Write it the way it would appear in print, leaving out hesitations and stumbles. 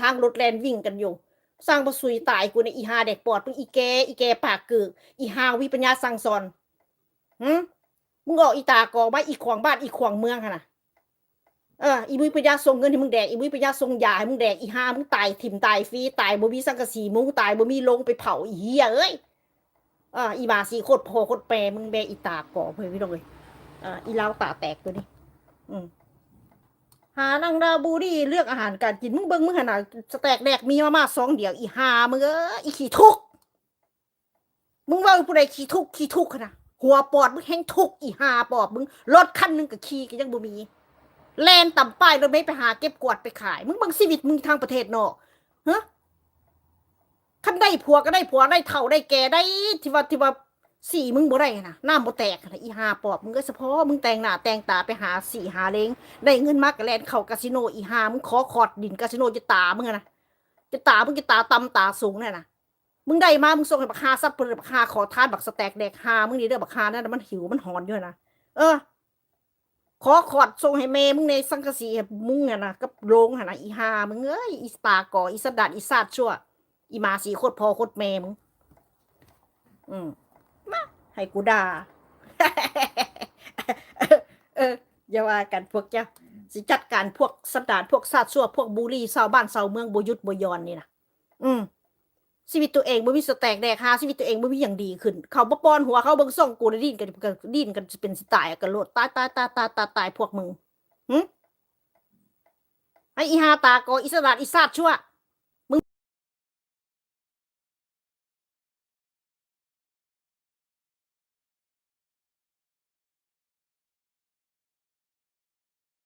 ทางรถแลนวิ่งกันอยู่สร้างบ่สุยตายกูในอีหาเด็กปอดมึงอีแกปากกึกอีหาวิปัญญาสั่งสอนมึงออกอีตากอมาอีขวางบ้านอีขวางเมืองหั่นน่ะอีบุยปัญญาส่งเงินให้มึงแดกอีบุยปัญญาส่งยาให้มึงแดกอีหามึงตายถิ่มตายฟรีตายบ่มีสังกะสีมึงตายบ่มีลงไปเผาอีเหี้ยเอ้ยอีบาสีโคตรพ่อโคตรแปรมึงแบอีตากอเพิ่นพี่น้องเอ้ยอีลาวตาแตกตัวนี้หานางดาบูดีเลือกอาหารการกินมึงเบิ่งมึงขนาดสแต็กแดกมีมาม่า2เดียวอีหามึงอีขี้ทุกมึงว่าผู้ใดขี้ทุกขนาดหัวปอดมึงแห้งทุกอีหาปอบมึงรถคันนึงก็ขี่ก็ยังบ่มีแล่นต่ำป้ายรถเมล์ไปหาเก็บกวาดไปขายมึงเบิ่งชีวิตมึงทางประเทศนอกฮะคันได้ผัวก็ได้ผัวได้เฒ่าได้แก่ได้ที่ว่าสีมึงบ่ได้นะน้ำบ่แตกนะอีหาปอบมึงก็เฉพาะมึงแต่งหน้าแต่งตาไปหาสีหาเลงได้เงินมากก็แล่นเข้าคาสิโนอีหามึงขอคอร์ดดินคาสิโนจะตามึงนะจะตามึงจะตาต่ำตาสูงน่ะนะมึงได้มามึงส่งให้บักฮาซับเปิดบักฮาขอทานบักสแต็กแดกฮามึงนี่เด้อบักฮานั่นมันหิวมันหอนอยู่นะขอคอร์ดส่งให้แม่มึงในสังกะสีมึงนะกับโรงหั่นน่ะอีหามึงเอ้ยอีสตาก่ออีสดัดอีซาดชั่วอีมาสีโคตรพ่อโคตรแม่มึงมาให้กูด่า อย่าว่ากันพวกเจ้าสิจัดการพวกสันดานพวกซาดชั่วพวกบูลลี่ชาวบ้านชาวเมืองบ่หยุดบ่หย่อนนี่นะชีวิตตัวเองบ่มีสแต็กแดกหาชีวิตตัวเองบ่มีหยังดีขึ้นเขาบ่ป้อนหัวเขาเบิ่งส่องกูได้ดิ้นกันสิเป็นสิตายกันโลดตายพวกมึงไอ้อีหาตาก็อิสระอิซาดชั่ว